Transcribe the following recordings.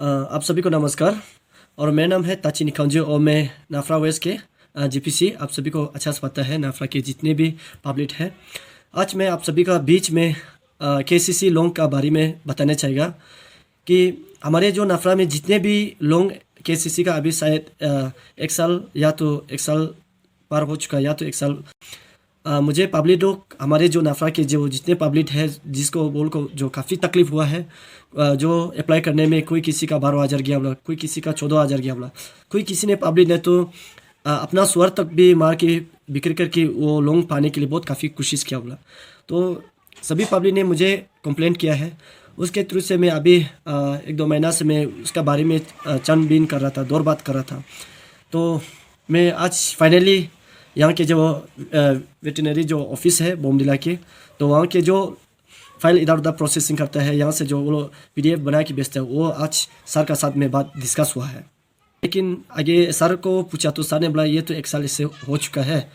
आप सभी को नमस्कार। और मेरा नाम है ताची निखंजो और मैं नाफरा वेस्ट के जीपीसी। आप सभी को अच्छा से पता है नाफरा के जितने भी पब्लिक है। आज मैं आप सभी का बीच में केसीसी लोन का बारे में बताना चाहेगा कि हमारे जो नाफरा में जितने भी लोन केसीसी का अभी शायद एक साल या तो एक साल पार हो चुका या तो एक साल मुझे पब्लिक लोग हमारे जो नाफरा के जो जितने पब्लिक है जिसको बोल को जो काफ़ी तकलीफ हुआ है, जो अप्लाई करने में कोई किसी का 12,000 गया बोला, कोई किसी का 14,000 गया बोला, कोई किसी ने पब्लिक ने तो अपना स्वर तक भी मार के बिक्री करके वो लोन पाने के लिए बहुत काफ़ी कोशिश किया बोला। तो सभी पब्लिक ने मुझे कंप्लेंट किया है। उसके थ्रू से मैं अभी 1-2 महीना से मैं उसका बारे में छानबीन कर रहा था, दौर बात कर रहा था। तो मैं आज फाइनली यहाँ के जो वेटनरी जो ऑफिस है बोमडिला के, तो वहाँ के जो फाइल इधर उधर प्रोसेसिंग करता है, यहाँ से जो वो लोग PDF बना के भेजता है, वो आज सर का साथ में बात डिस्कस हुआ है। लेकिन आगे सर को पूछा तो सर ने बोला ये तो एक साल इससे हो चुका है।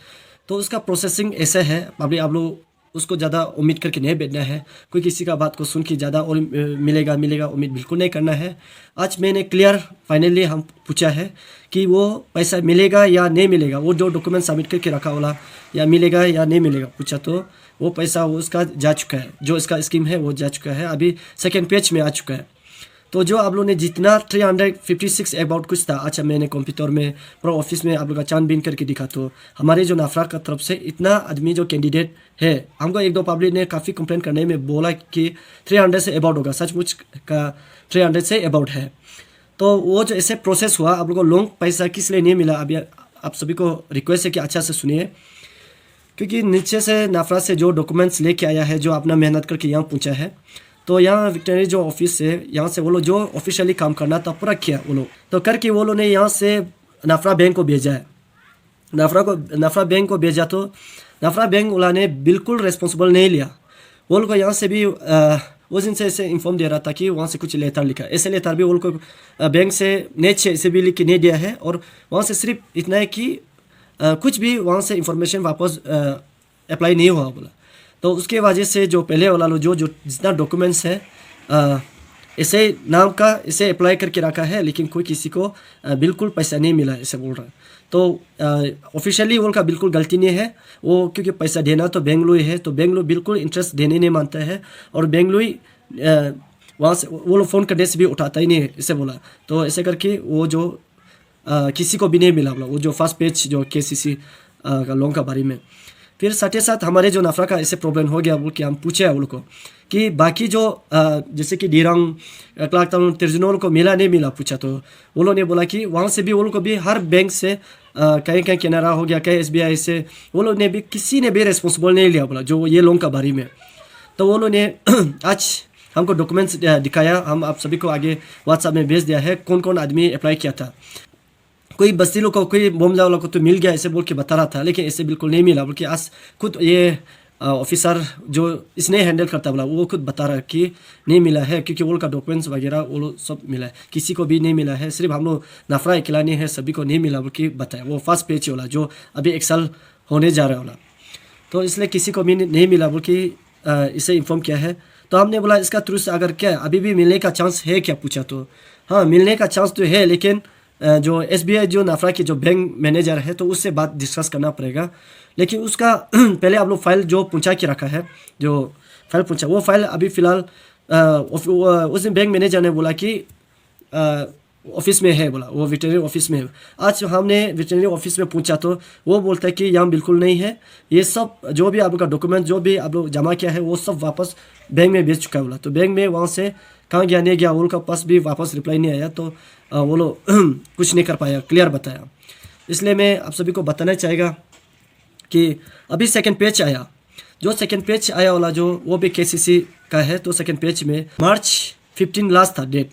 तो उसका प्रोसेसिंग ऐसा है, अभी आप लोग उसको ज़्यादा उम्मीद करके नहीं बैठना है। कोई किसी का बात को सुन के ज़्यादा और मिलेगा उम्मीद बिल्कुल नहीं करना है। आज मैंने क्लियर फाइनली हम पूछा है कि वो पैसा मिलेगा या नहीं मिलेगा, वो जो डॉक्यूमेंट सबमिट करके रखा वाला या मिलेगा या नहीं मिलेगा पूछा, तो वो पैसा वो उसका जा चुका है, जो इसका स्कीम है वो जा चुका है, अभी सेकेंड पेज में आ चुका है। तो जो आप लोगों ने जितना 356 अबाउट कुछ था, अच्छा मैंने कंप्यूटर में पूरा ऑफिस में आप लोग का छानबीन करके दिखा, तो हमारे जो नाफरा का तरफ से इतना आदमी जो कैंडिडेट है, हमको 1-2 पब्लिक ने काफ़ी कंप्लेंट करने में बोला कि 300 से अबाउट होगा, सचमुच का 300 से अबाउट है। तो वो जो ऐसे प्रोसेस हुआ, आप लोगों को लोन पैसा किस लिए नहीं मिला, अभी आप सभी को रिक्वेस्ट है कि अच्छा से सुनिए, क्योंकि नीचे से नाफरा से जो डॉक्यूमेंट्स लेके आया है, जो अपना मेहनत करके यहाँ पहुँचा है, तो यहाँ विक्टोरिया जो ऑफिस है, यहाँ से वो लोग जो ऑफिशियली काम करना था पूरा किया वो लोग, तो करके वो लोग ने यहाँ से नाफरा बैंक को भेजा है। नाफरा बैंक को भेजा तो नाफरा बैंक वाला ने बिल्कुल रिस्पॉन्सिबल नहीं लिया। वो लोग को यहाँ से भी उस दिन से ऐसे इन्फॉर्म दे रहा था कि वहाँ से कुछ लेटर लिखा, ऐसे लेटर भी वो लोग को बैंक से नेट से भी लिख के नहीं दिया है, और वहाँ से सिर्फ इतना है कि कुछ भी वहाँ से इंफॉर्मेशन वापस अप्लाई नहीं हुआ बोला। तो उसके वजह से जो पहले वाला लो जो जितना डॉक्यूमेंट्स है ऐसे नाम का इसे अप्लाई करके रखा है, लेकिन कोई किसी को बिल्कुल पैसा नहीं मिला ऐसे बोल रहा है। तो ऑफिशियली उनका बिल्कुल गलती नहीं है वो, क्योंकि पैसा देना तो बेंगलुरु है, तो बेंगलुरु बिल्कुल इंटरेस्ट देने नहीं मानता है, और बेंगलुरु वहाँ से वो लोग फ़ोन करने से भी उठाता ही नहीं है ऐसे बोला। तो ऐसे करके वो जो किसी को भी नहीं मिला बोला, वो जो फर्स्ट पेज जो KCC का लोन का बारे में। फिर साथ ही साथ हमारे जो नाफरा का ऐसे प्रॉब्लम हो गया, बोल के हम पूछे वो लोग को कि बाकी जो जैसे कि डीरंग क्लार्क टाउन तिरजुनोल को मिला नहीं मिला पूछा, तो वो लोग ने बोला कि वहाँ से भी वो लोग को भी हर बैंक से कहीं कहीं कैनरा हो गया, कहीं SBI से, वो लोग ने भी किसी ने भी रिस्पॉन्सिबल नहीं लिया बोला जो ये लोन का बारे में। तो वो लोग ने आज हमको डॉक्यूमेंट्स दिखाया, हम आप सभी को आगे व्हाट्सएप में भेज दिया है कौन कौन आदमी अप्लाई किया था। कोई बस्ती लोग को, कोई बोमला वाला को तो मिल गया ऐसे बोल के बता रहा था, लेकिन ऐसे बिल्कुल नहीं मिला, बल्कि आज खुद ये ऑफिसर जो इसने हैंडल करता बोला वो खुद बता रहा कि नहीं मिला है, क्योंकि वो का डॉक्यूमेंट्स वगैरह वो लोग सब मिला है, किसी को भी नहीं मिला है, सिर्फ हम लोग नाफरा अकेला नहीं है, सभी को नहीं मिला बल्कि बताया। वो फर्स्ट पेज वाला जो अभी एक साल होने जा रहा वाला, तो इसलिए किसी को भी नहीं मिला बल्कि इसे इन्फॉर्म किया है। तो हमने बोला इसका थ्रू से अगर क्या अभी भी मिलने का चांस है क्या पूछा, तो हाँ मिलने का चांस तो है, लेकिन जो SBI जो नाफरा के जो बैंक मैनेजर है तो उससे बात डिस्कस करना पड़ेगा। लेकिन उसका पहले आप लोग फाइल जो पहुंचा के रखा है, जो फाइल पहुंचा वो फाइल अभी फ़िलहाल उस दिन बैंक मैनेजर ने बोला कि ऑफिस में है बोला, वो वेटरनरी ऑफिस में है। आज हमने वेटरनरी ऑफिस में पूछा तो वो बोलता है कि यहाँ बिल्कुल नहीं है, ये सब जो भी आप लोग का डॉक्यूमेंट जो भी आप लोग जमा किया है वो सब वापस बैंक में भेज चुका है बोला। तो बैंक में वहाँ से कहाँ गया नहीं गया, उनका पास भी वापस रिप्लाई नहीं आया, तो वो लोग कुछ नहीं कर पाया, क्लियर बताया। इसलिए मैं आप सभी को बताना चाहेगा कि अभी सेकंड पेज आया, जो सेकंड पेज आया वाला जो वो भी KCC का है, तो सेकंड पेज में March 15 लास्ट था डेट,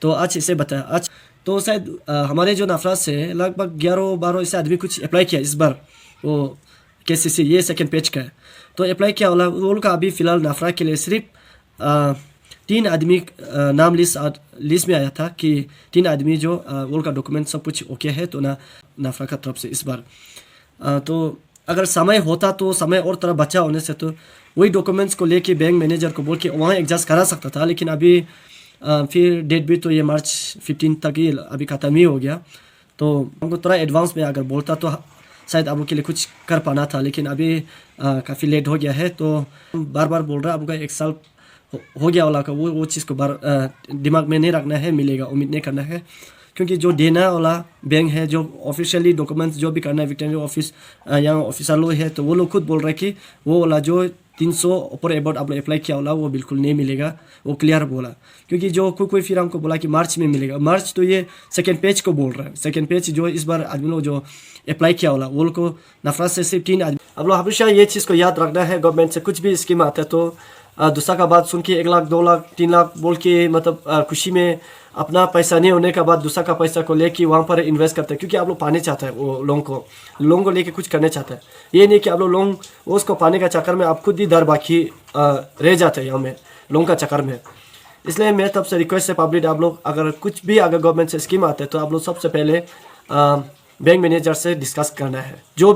तो आज इसे बताया। आज तो शायद हमारे जो नाफरा से लगभग 11-12 ऐसे आदमी कुछ अप्लाई किया इस बार, वो KCC ये सेकंड पेज का है, तो अप्लाई किया वाला वो लोग का अभी फ़िलहाल नाफरा के लिए सिर्फ 3 आदमी नाम लिस्ट में आया था कि 3 आदमी जो वो का डॉक्यूमेंट सब कुछ ओके है, तो नाफरा का तरफ से इस बार तो अगर समय होता तो समय और तरह बचा होने से तो वही डॉक्यूमेंट्स को लेके बैंक मैनेजर को बोल के वहाँ एडजस्ट करा सकता था, लेकिन अभी फिर डेट भी तो ये मार्च 15 तक ही अभी ख़त्म ही हो गया। तो हमको थोड़ा एडवांस में अगर बोलता तो शायद आप लोग के लिए कुछ कर पाना था, लेकिन अभी काफ़ी लेट हो गया है। तो बार बार बोल रहा है, आपका 1 साल हो गया वाला का वो चीज़ को बार दिमाग में नहीं रखना है, मिलेगा उम्मीद नहीं करना है। क्योंकि जो देना वाला बैंक है, जो ऑफिशियली डॉक्यूमेंट्स जो भी करना है वेटरनरी ऑफिस या ऑफिसर लोग है, तो वो लोग खुद बोल रहे हैं कि वो वाला जो 300 ऊपर अबाउट आप लोग अप्लाई किया वाला वो बिल्कुल नहीं मिलेगा, वो क्लियर बोला। क्योंकि जो कोई फिर हमको बोला कि मार्च में मिलेगा, मार्च तो ये सेकेंड पेज को बोल रहा है। सेकेंड पेज जो इस बार आदमी लोग जो अप्लाई किया वाला वो लोग को नफरत से सिर्फ 3 आदमी। आप लोग हमेशा ये चीज़ को याद रखना है, गवर्नमेंट से कुछ भी स्कीम आता है तो दूसरा का बात सुन के 1 लाख 2 लाख 3 लाख बोल के मतलब खुशी में अपना पैसा नहीं होने के बाद दूसरा का पैसा को लेके वहाँ पर इन्वेस्ट करते हैं। क्योंकि आप लोग पाने चाहते हैं, वो लोगों को लेके कुछ करने चाहते हैं। ये नहीं कि आप लोग उसको पाने का चक्कर में आप खुद ही दर बाकी रह जाते हैं यहाँ में लोगों का चक्कर में। इसलिए मैं तब से रिक्वेस्ट है पब्लिक, आप लोग अगर कुछ भी अगर गवर्नमेंट से स्कीम आते हैं तो आप लोग सबसे पहले बैंक मैनेजर से डिस्कस करना है। जो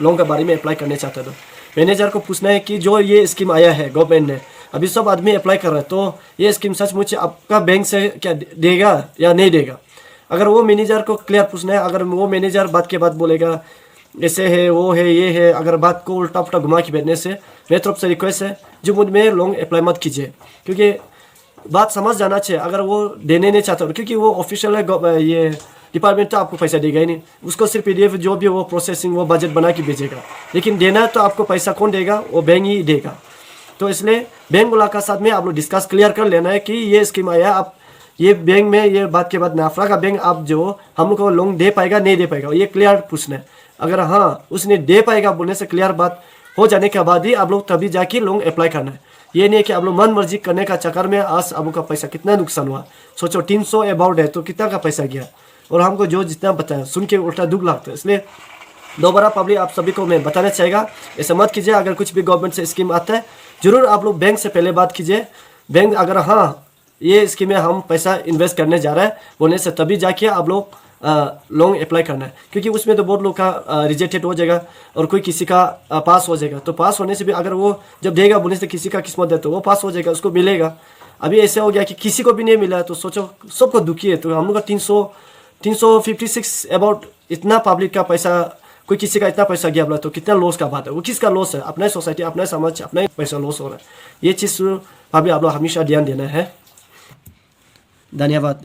लोगों के बारे में अप्लाई करने चाहते हैं तो मैनेजर को पूछना है कि जो ये स्कीम आया है गवर्नमेंट ने, अभी सब आदमी अप्लाई कर रहे हैं, तो ये स्कीम सचमुच आपका बैंक से क्या देगा या नहीं देगा। अगर वो मैनेजर को क्लियर पूछना है, अगर वो मैनेजर बात के बाद बोलेगा ऐसे है वो है ये है, अगर बात को उल्टा पुल्टा घुमा के बैठने से मेरी तरफ से रिक्वेस्ट है जो मुझ में लोग अप्लाई मत कीजिए। क्योंकि बात समझ जाना चाहिए, अगर वो देने नहीं चाहता, क्योंकि वो ऑफिशियल है, ये डिपार्टमेंट तो आपको पैसा देगा ही नहीं, उसको सिर्फ PDF जो भी वो प्रोसेसिंग वो बजट बना के भेजेगा। लेकिन देना तो आपको पैसा कौन देगा, वो बैंक ही देगा। तो इसलिए बैंक वाला का साथ में आप लोग डिस्कस क्लियर कर लेना है कि ये स्कीम आया, आप ये बैंक में ये बात के बाद नाफरा का बैंक आप जो हम लोग को लोन दे पाएगा नहीं दे पाएगा, ये क्लियर पूछना है। अगर हाँ उसने दे पाएगा बोलने से क्लियर बात हो जाने के बाद ही आप लोग तभी जाके लोन अप्लाई करना है। ये नहीं है कि आप लोग मन मर्जी करने का चक्कर में आज आप का पैसा कितना नुकसान हुआ। सोचो 300 अबाउट है तो कितना का पैसा गया, और हमको जो जितना बताया सुन के उल्टा दुख लगता है। इसलिए दोबारा पब्लिक आप सभी को मैं बताना चाहेगा, ऐसा मत कीजिए। अगर कुछ भी गवर्नमेंट से स्कीम आता है जरूर आप लोग बैंक से पहले बात कीजिए। बैंक अगर हाँ ये स्कीम में हम पैसा इन्वेस्ट करने जा रहे हैं बोलने से तभी जाके आप लोग लोन अप्लाई करना है। क्योंकि उसमें तो बहुत लोग का रिजेक्टेड हो जाएगा और कोई किसी का पास हो जाएगा। तो पास होने से भी अगर वो जब देगा बोलने से किसी का किस्मत है तो वो पास हो जाएगा, उसको मिलेगा। अभी ऐसे हो गया कि किसी को भी नहीं मिला, तो सोचो सबको दुखी है। तो हम लोग का 356 अबाउट इतना पब्लिक का पैसा, कोई किसी का इतना पैसा गया बोला तो कितना लॉस का बात है। वो किसका लॉस है, अपना सोसाइटी अपना समाज अपना ही पैसा लॉस हो रहा है। ये चीज़ अभी आप लोग हमेशा ध्यान देना है। धन्यवाद।